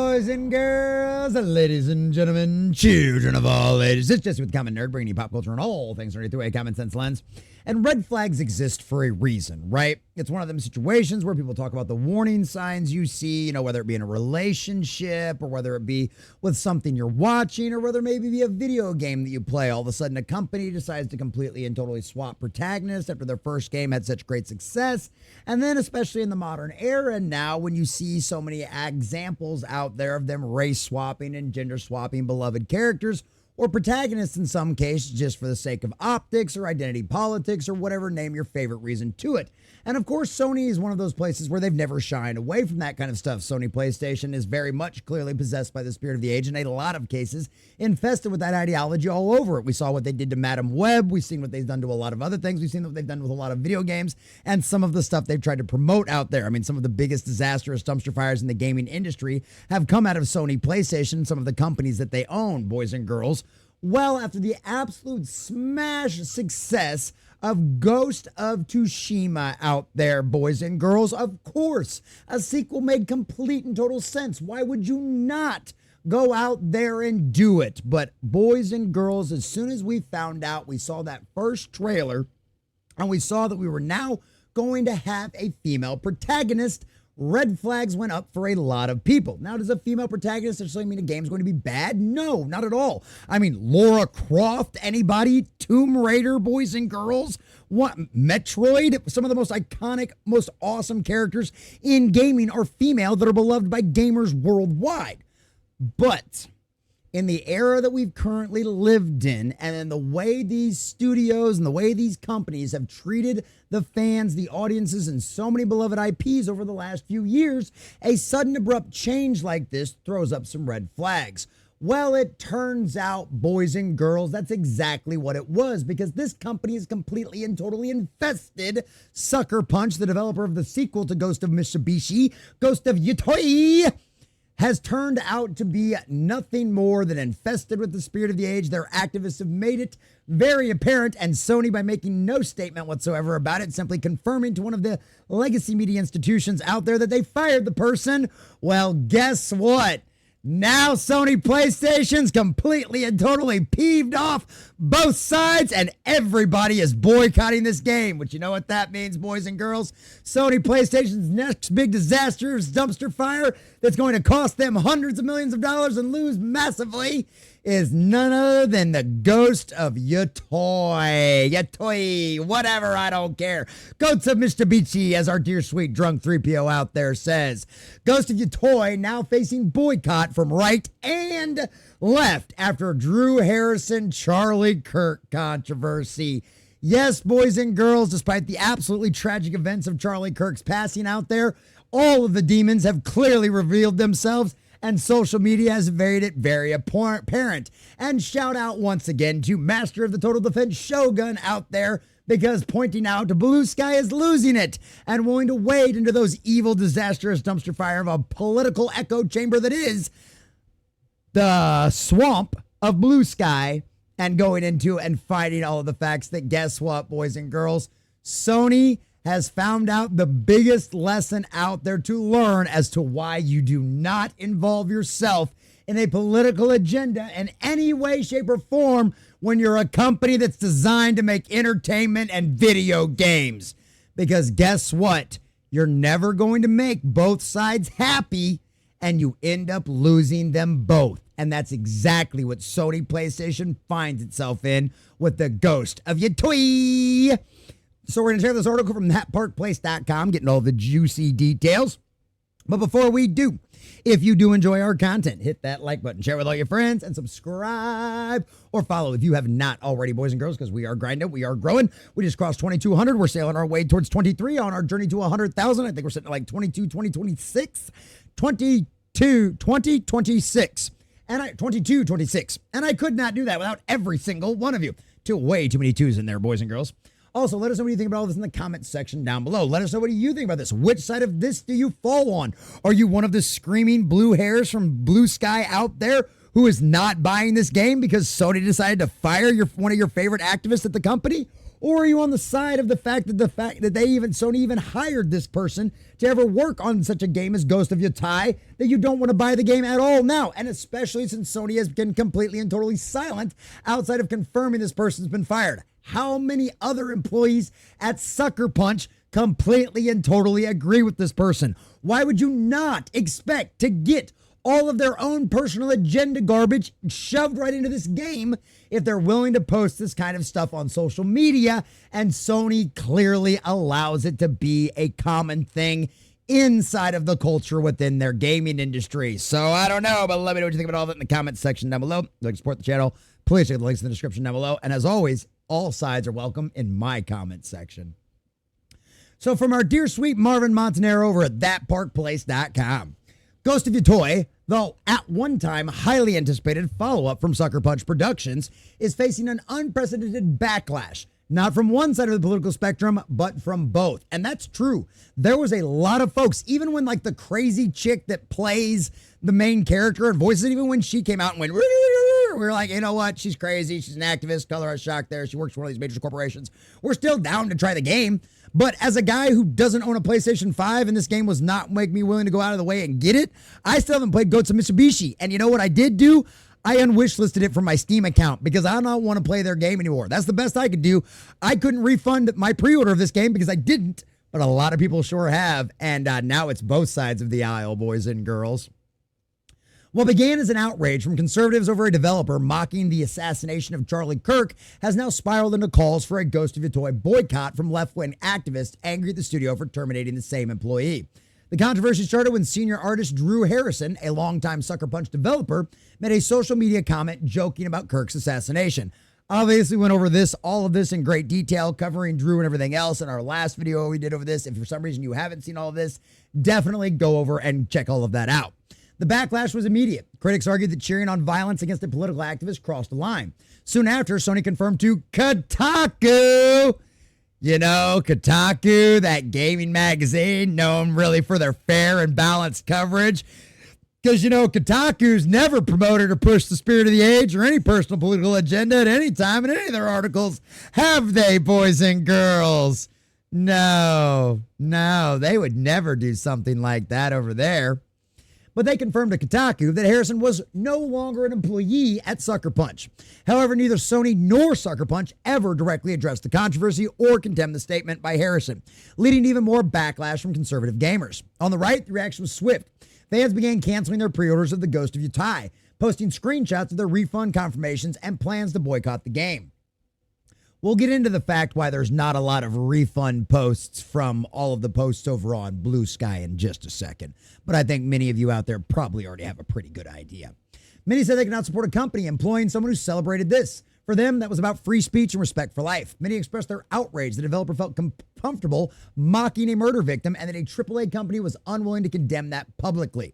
boys and girls, ladies and gentlemen, children of all ages. It's Jesse with the Common Nerd, bringing you pop culture and all things nerdy through a common sense lens. And red flags exist for a reason, right? It's one of them situations where people talk about the warning signs you see, you know, whether it be in a relationship or whether it be with something you're watching or whether maybe be a video game that you play. All of a sudden, a company decides to completely and totally swap protagonists after their first game had such great success. And then, especially in the modern era now, when you see so many examples out there of them race swapping and gender swapping beloved characters, or protagonists in some cases just for the sake of optics or identity politics or whatever, name your favorite reason to it. And of course, Sony is one of those places where they've never shied away from that kind of stuff. Sony PlayStation is very much clearly possessed by the spirit of the age, and in a lot of cases infested with that ideology all over it. We saw what they did to Madam Web. We've seen what they've done to a lot of other things. We've seen what they've done with a lot of video games and some of the stuff they've tried to promote out there. I mean, some of the biggest disastrous dumpster fires in the gaming industry have come out of Sony PlayStation, some of the companies that they own, boys and girls. Well, after the absolute smash success of Ghost of Tushima out there, boys and girls, of course, a sequel made complete and total sense. Why would you not go out there and do it? But boys and girls, as soon as we found out, we saw that first trailer and we saw that we were now going to have a female protagonist, red flags went up for a lot of people. Now, does a female protagonist necessarily mean a game's going to be bad? No, not at all. I mean, Lara Croft, anybody? Tomb Raider, boys and girls? What? Metroid? Some of the most iconic, most awesome characters in gaming are female that are beloved by gamers worldwide. But in the era that we've currently lived in, and in the way these studios and the way these companies have treated the fans, the audiences, and so many beloved IPs over the last few years, a sudden abrupt change like this throws up some red flags. Well, it turns out, boys and girls, that's exactly what it was, because this company is completely and totally infested. Suckerpunch, the developer of the sequel to Ghost of Mitsubishi, Ghost of Yotei, has turned out to be nothing more than infested with the spirit of the age. Their activists have made it very apparent, and Sony, by making no statement whatsoever about it, simply confirming to one of the legacy media institutions out there that they fired the person. Well, guess what? Now Sony PlayStation's completely and totally peeved off both sides, and everybody is boycotting this game, which you know what that means, boys and girls. Sony PlayStation's next big disastrous dumpster fire that's going to cost them hundreds of millions of dollars and lose massively is none other than the Ghost of Yotei, whatever, I don't care. Ghost of Mitsubishi, as our dear sweet drunk 3PO out there says. Ghost of Yotei now facing boycott from right and left after Drew Harrison, Charlie Kirk controversy. Yes, boys and girls, despite the absolutely tragic events of Charlie Kirk's passing out there, all of the demons have clearly revealed themselves, and social media has made it very apparent. And shout out once again to Master of the Total Defense Shogun out there, because pointing out Blue Sky is losing it and willing to wade into those evil, disastrous dumpster fire of a political echo chamber that is the swamp of Blue Sky, and going into and fighting all of the facts that, guess what, boys and girls, Sony has found out the biggest lesson out there to learn as to why you do not involve yourself in a political agenda in any way, shape, or form when you're a company that's designed to make entertainment and video games. Because guess what? You're never going to make both sides happy, and you end up losing them both. And that's exactly what Sony PlayStation finds itself in with the Ghost of Yotei. So we're going to share this article from thatparkplace.com, getting all the juicy details. But before we do, if you do enjoy our content, hit that like button, share with all your friends, and subscribe or follow if you have not already, boys and girls, because we are grinding, we are growing. We just crossed 2,200. We're sailing our way towards 23 on our journey to 100,000. I think we're sitting at like 22, 2026. And 22, 26. And I could not do that without every single one of you. Way too many twos in there, boys and girls. Also, let us know what you think about all this in the comments section down below. Let us know what you think about this. Which side of this do you fall on? Are you one of the screaming blue hairs from Blue Sky out there who is not buying this game because Sony decided to fire one of your favorite activists at the company? Or are you on the side of the fact that Sony even hired this person to ever work on such a game as Ghost of Yotei that you don't want to buy the game at all now? And especially since Sony has been completely and totally silent outside of confirming this person's been fired. How many other employees at Suckerpunch completely and totally agree with this person? Why would you not expect to get all of their own personal agenda garbage shoved right into this game if they're willing to post this kind of stuff on social media? And Sony clearly allows it to be a common thing inside of the culture within their gaming industry. So I don't know, but let me know what you think about all that in the comments section down below. If you'd like to support the channel, please check the links in the description down below. And as always, all sides are welcome in my comment section. So from our dear sweet Marvin Montanero over at thatparkplace.com. Ghost of Yotei, though at one time highly anticipated follow-up from Sucker Punch Productions, is facing an unprecedented backlash. Not from one side of the political spectrum, but from both. And that's true. There was a lot of folks, even when like the crazy chick that plays the main character and voices it, even when she came out and went, we're like, you know what? She's crazy. She's an activist. Color us shocked there. She works for one of these major corporations. We're still down to try the game. But as a guy who doesn't own a PlayStation 5 and this game was not make me willing to go out of the way and get it, I still haven't played Ghost of Mitsubishi. And you know what I did do? I unwishlisted it from my Steam account because I don't want to play their game anymore. That's the best I could do. I couldn't refund my pre-order of this game because I didn't, but a lot of people sure have. And now it's both sides of the aisle, boys and girls. What began as an outrage from conservatives over a developer mocking the assassination of Charlie Kirk has now spiraled into calls for a Ghost of Yotei boycott from left-wing activists angry at the studio for terminating the same employee. The controversy started when senior artist Drew Harrison, a longtime Sucker Punch developer, made a social media comment joking about Kirk's assassination. Obviously went over all of this in great detail, covering Drew and everything else in our last video we did over this. If for some reason you haven't seen all of this, definitely go over and check all of that out. The backlash was immediate. Critics argued that cheering on violence against a political activist crossed the line. Soon after, Sony confirmed to Kotaku, you know, Kotaku, that gaming magazine known really for their fair and balanced coverage. Because, you know, Kotaku's never promoted or pushed the spirit of the age or any personal political agenda at any time in any of their articles. Have they, boys and girls? No, they would never do something like that over there. But they confirmed to Kotaku that Harrison was no longer an employee at Sucker Punch. However, neither Sony nor Sucker Punch ever directly addressed the controversy or condemned the statement by Harrison, leading to even more backlash from conservative gamers. On the right, the reaction was swift. Fans began canceling their pre-orders of the Ghost of Yotei, posting screenshots of their refund confirmations and plans to boycott the game. We'll get into the fact why there's not a lot of refund posts from all of the posts over on Blue Sky in just a second. But I think many of you out there probably already have a pretty good idea. Many said they could not support a company employing someone who celebrated this. For them, that was about free speech and respect for life. Many expressed their outrage the developer felt comfortable mocking a murder victim and that a AAA company was unwilling to condemn that publicly.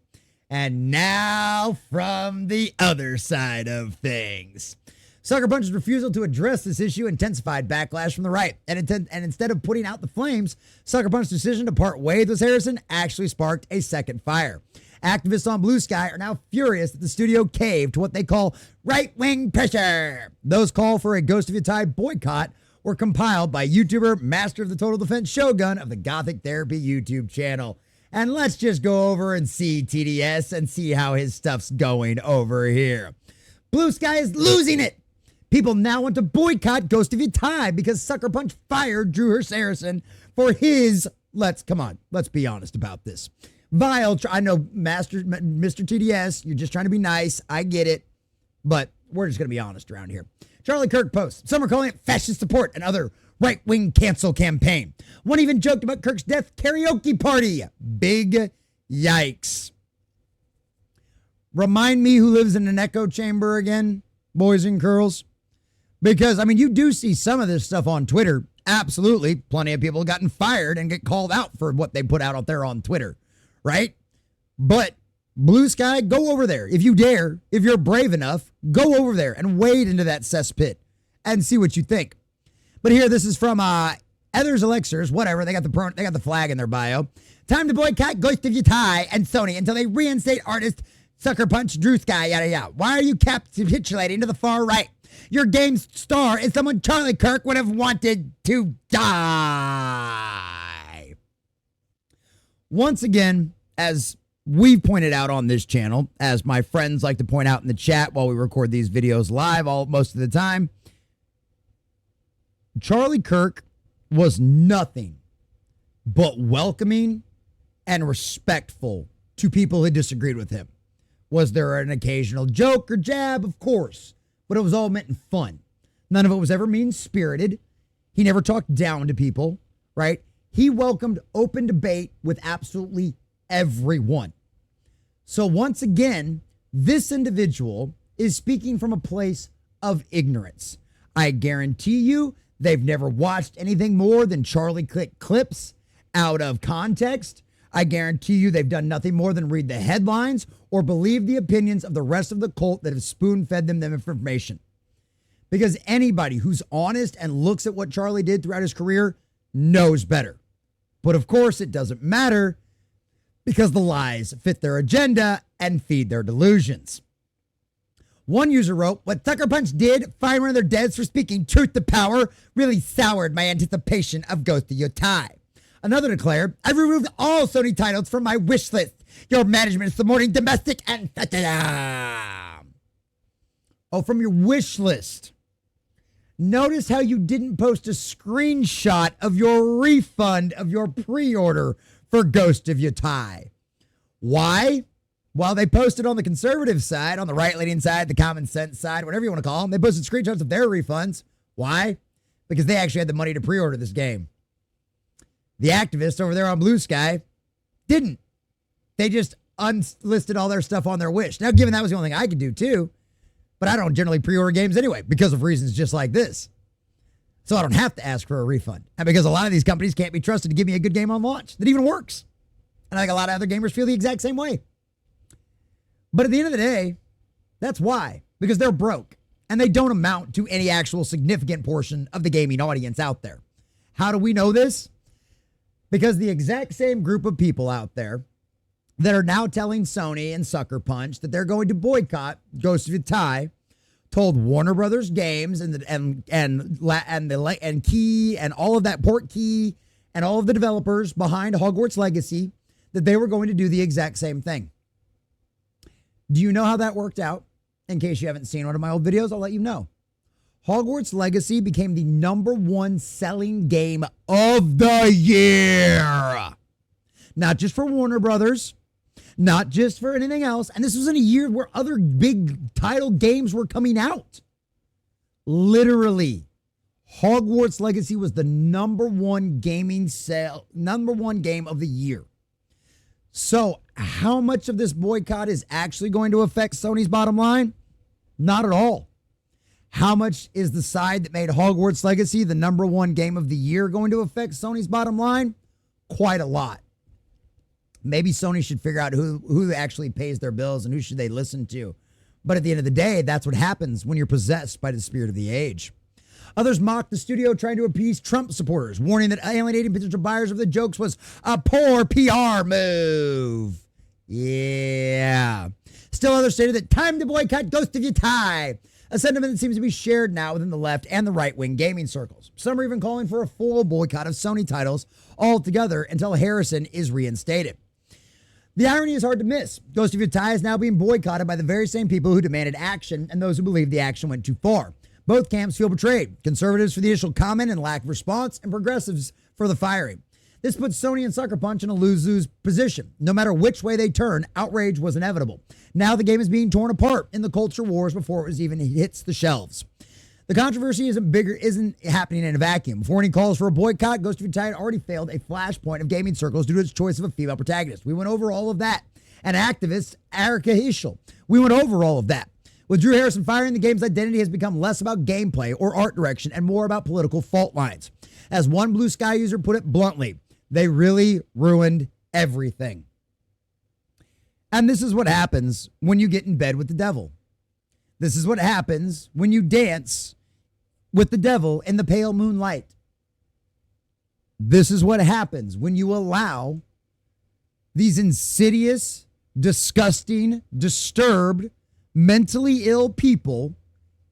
And now from the other side of things. Sucker Punch's refusal to address this issue intensified backlash from the right. And instead of putting out the flames, Sucker Punch's decision to part ways with Harrison actually sparked a second fire. Activists on Blue Sky are now furious that the studio caved to what they call right-wing pressure. Those call for a Ghost of Yotei boycott were compiled by YouTuber Master of the Total Defense Shogun of the Gothic Therapy YouTube channel. And let's just go over and see TDS and see how his stuff's going over here. Blue Sky is losing it. People now want to boycott Ghost of Yotei because Sucker Punch fired Drew Harrison for his, let's be honest about this. I know, Mr. TDS, you're just trying to be nice. I get it. But we're just going to be honest around here. Charlie Kirk posts. Some are calling it fascist support and other right-wing cancel campaign. One even joked about Kirk's death karaoke party. Big yikes. Remind me who lives in an echo chamber again, boys and girls. Because, I mean, you do see some of this stuff on Twitter. Absolutely. Plenty of people have gotten fired and get called out for what they put out there on Twitter. Right? But Blue Sky, go over there. If you dare, if you're brave enough, go over there and wade into that cesspit and see what you think. But here, this is from Others Elixirs, whatever. They got the flag in their bio. Time to boycott Ghost of Yotei and Sony until they reinstate artist Sucker Punch Drew Sky, yada yada. Why are you capitulating to the far right? Your game's star is someone Charlie Kirk would have wanted to die. Once again, as we've pointed out on this channel, as my friends like to point out in the chat while we record these videos live most of the time, Charlie Kirk was nothing but welcoming and respectful to people who disagreed with him. Was there an occasional joke or jab? Of course. But it was all meant in fun. None of it was ever mean-spirited. He never talked down to people, right? He welcomed open debate with absolutely everyone. So once again, this individual is speaking from a place of ignorance. I guarantee you they've never watched anything more than Charlie Kirk clips out of context. I guarantee you they've done nothing more than read the headlines or believe the opinions of the rest of the cult that have spoon-fed them information. Because anybody who's honest and looks at what Charlie did throughout his career knows better. But of course, it doesn't matter because the lies fit their agenda and feed their delusions. One user wrote, "What Suckerpunch did, find one of their deads for speaking truth to power, really soured my anticipation of Ghost of Yotei." Another declared, "I've removed all Sony titles from my wish list. Your management is supporting domestic and..." Oh, from your wish list. Notice how you didn't post a screenshot of your refund of your pre-order for Ghost of Yotei. Why? Well, they posted on the conservative side, on the right-leaning side, the common sense side, whatever you want to call them. They posted screenshots of their refunds. Why? Because they actually had the money to pre-order this game. The activists over there on Blue Sky didn't. They just unlisted all their stuff on their wish. Now, given that was the only thing I could do too, but I don't generally pre-order games anyway because of reasons just like this. So I don't have to ask for a refund. And because a lot of these companies can't be trusted to give me a good game on launch that even works. And I think a lot of other gamers feel the exact same way. But at the end of the day, that's why. Because they're broke. And they don't amount to any actual significant portion of the gaming audience out there. How do we know this? Because the exact same group of people out there that are now telling Sony and Suckerpunch that they're going to boycott Ghost of Yotei told Warner Brothers Games and Key and all of that port key and all of the developers behind Hogwarts Legacy that they were going to do the exact same thing. Do you know how that worked out? In case you haven't seen one of my old videos, I'll let you know. Hogwarts Legacy became the #1 selling game of the year. Not just for Warner Brothers, not just for anything else. And this was in a year where other big title games were coming out. Literally, Hogwarts Legacy was the #1 gaming sale, #1 game of the year. So how much of this boycott is actually going to affect Sony's bottom line? Not at all. How much is the side that made Hogwarts Legacy the #1 game of the year going to affect Sony's bottom line? Quite a lot. Maybe Sony should figure out who actually pays their bills and who should they listen to. But at the end of the day, that's what happens when you're possessed by the spirit of the age. Others mocked the studio trying to appease Trump supporters, warning that alienating potential buyers of the jokes was a poor PR move. Yeah. Still others stated that time to boycott Ghost of Yotei, a sentiment that seems to be shared now within the left and the right-wing gaming circles. Some are even calling for a full boycott of Sony titles altogether until Harrison is reinstated. The irony is hard to miss. Ghost of Yotei is now being boycotted by the very same people who demanded action and those who believe the action went too far. Both camps feel betrayed. Conservatives for the initial comment and lack of response, and progressives for the firing. This puts Sony and Suckerpunch in a lose-lose position. No matter which way they turn, outrage was inevitable. Now the game is being torn apart in the culture wars before it even hits the shelves. The controversy isn't happening in a vacuum. Before any calls for a boycott, Ghost of Yotei had already failed a flashpoint of gaming circles due to its choice of a female protagonist. We went over all of that. And activist Erica Hischel. We went over all of that. With Drew Harrison firing, the game's identity has become less about gameplay or art direction and more about political fault lines. As one Blue Sky user put it bluntly, they really ruined everything. And this is what happens when you get in bed with the devil. This is what happens when you dance with the devil in the pale moonlight. This is what happens when you allow these insidious, disgusting, disturbed, mentally ill people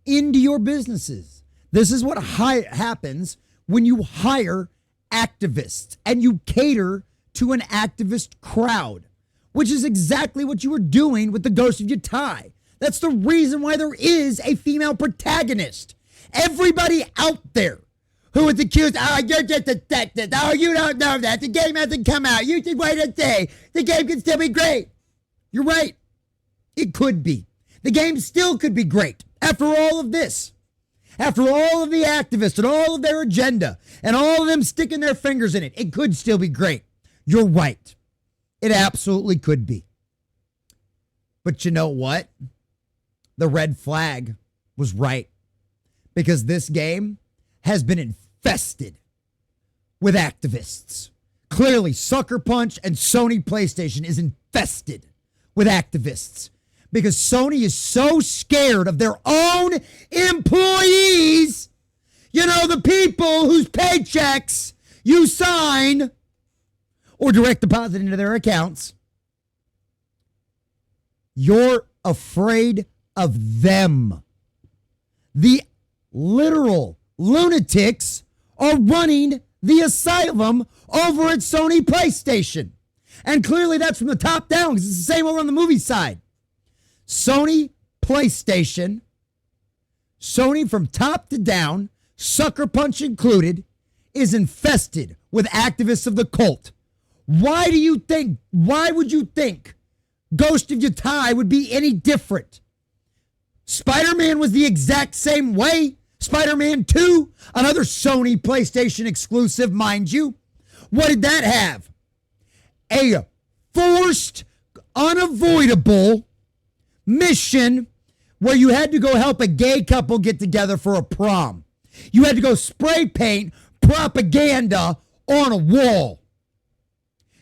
into your businesses. This is what happens when you hire activists and you cater to an activist crowd, which is exactly what you were doing with the Ghost of Yotei. That's the reason why there is a female protagonist. Everybody out there who was accused, oh, you're just a sexist, oh, you don't know that, the game hasn't come out, you should wait and see, the game can still be great. You're right. It could be. The game still could be great after all of this. After all of the activists and all of their agenda and all of them sticking their fingers in it, it could still be great. You're right. It absolutely could be. But you know what? The red flag was right. Because this game has been infested with activists. Clearly, Suckerpunch and Sony PlayStation is infested with activists. Because Sony is so scared of their own employees, you know, the people whose paychecks you sign or direct deposit into their accounts. You're afraid of them. The literal lunatics are running the asylum over at Sony PlayStation. And clearly that's from the top down because it's the same over on the movie side. Sony PlayStation, Sony from top to down, Suckerpunch included, is infested with activists of the cult. Why would you think Ghost of Yotei would be any different? Spider-Man was the exact same way. Spider-Man 2, another Sony PlayStation exclusive, mind you. What did that have? A forced, unavoidable mission where you had to go help a gay couple get together for a prom. You had to go spray paint propaganda on a wall.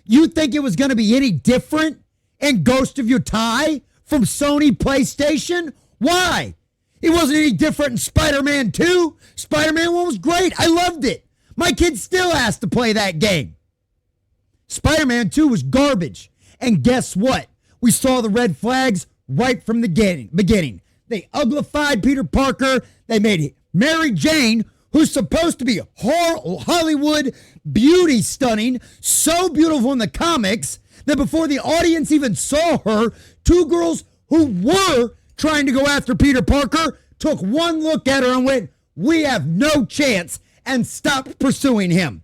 You think it was going to be any different in Ghost of Yotei from Sony PlayStation? Why? It wasn't any different in Spider-Man 2. Spider-Man 1 was great. I loved it. My kid still has to play that game. Spider-Man 2 was garbage. And guess what? We saw the red flags right from the beginning. They uglified Peter Parker. They made Mary Jane, who's supposed to be Hollywood beauty stunning, so beautiful in the comics that before the audience even saw her, two girls who were trying to go after Peter Parker took one look at her and went, we have no chance, and stopped pursuing him.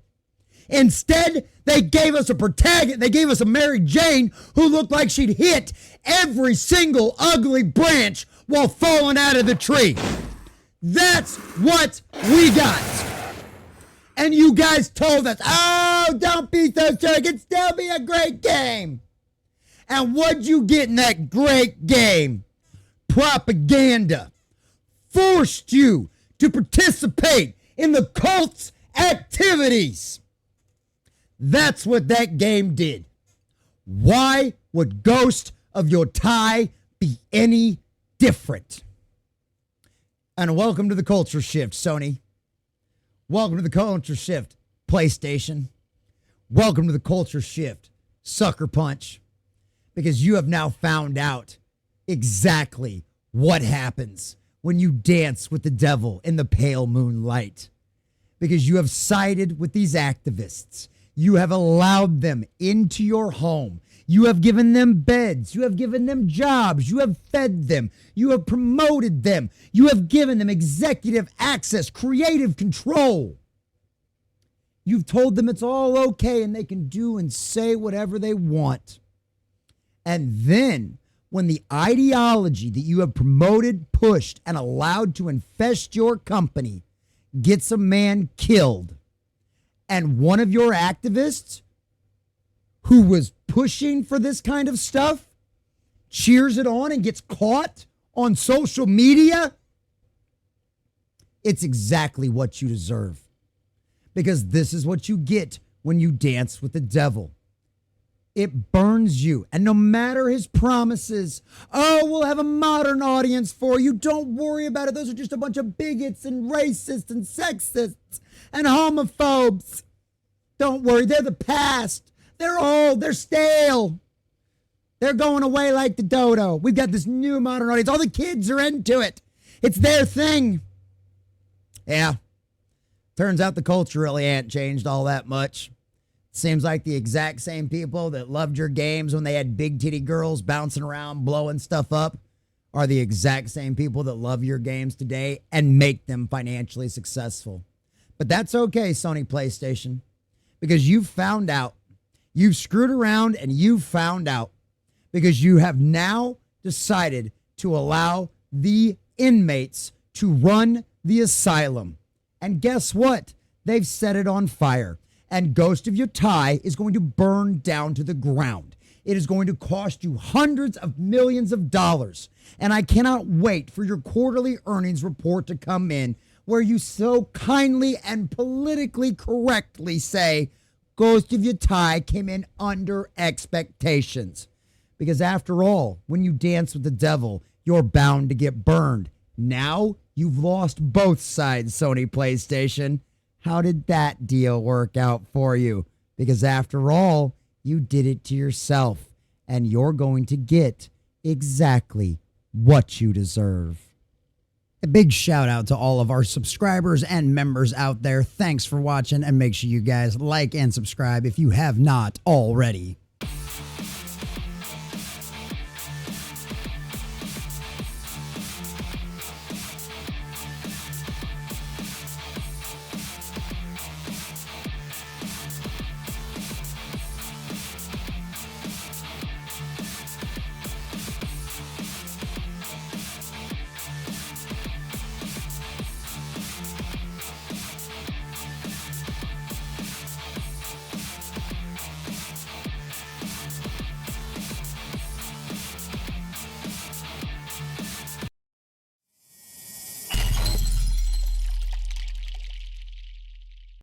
Instead, they gave us a protagonist. They gave us a Mary Jane who looked like she'd hit every single ugly branch while falling out of the tree. That's what we got. And you guys told us, oh, don't be so sure. It can still be a great game. And what'd you get in that great game? Propaganda. Forced you to participate in the cult's activities. That's what that game did. Why would Ghost of Yotei be any different? And welcome to the culture shift, Sony. Welcome to the culture shift, PlayStation. Welcome to the culture shift, Suckerpunch. Because you have now found out exactly what happens when you dance with the devil in the pale moonlight. Because you have sided with these activists. You have allowed them into your home. You have given them beds. You have given them jobs. You have fed them. You have promoted them. You have given them executive access, creative control. You've told them it's all okay and they can do and say whatever they want. And then when the ideology that you have promoted, pushed, and allowed to infest your company gets a man killed, and one of your activists who was pushing for this kind of stuff cheers it on and gets caught on social media, it's exactly what you deserve. Because this is what you get when you dance with the devil. It burns you. And no matter his promises, oh, we'll have a modern audience for you. Don't worry about it. Those are just a bunch of bigots and racists and sexists and homophobes. Don't worry. They're the past. They're old. They're stale. They're going away like the Dono. We've got this new modern audience. All the kids are into it. It's their thing. Yeah. Turns out the culture really ain't changed all that much. Seems like the exact same people that loved your games when they had big titty girls bouncing around, blowing stuff up, are the exact same people that love your games today and make them financially successful. But that's okay, Sony PlayStation, because you've found out. You've screwed around and you've found out, because you have now decided to allow the inmates to run the asylum. And guess what? They've set it on fire. And Ghost of Yotei is going to burn down to the ground. It is going to cost you hundreds of millions of dollars. And I cannot wait for your quarterly earnings report to come in, where you so kindly and politically correctly say, Ghost of Yotei came in under expectations. Because after all, when you dance with the devil, you're bound to get burned. Now you've lost both sides, Sony PlayStation. How did that deal work out for you? Because after all, you did it to yourself, and you're going to get exactly what you deserve. A big shout out to all of our subscribers and members out there. Thanks for watching, and make sure you guys like and subscribe if you have not already.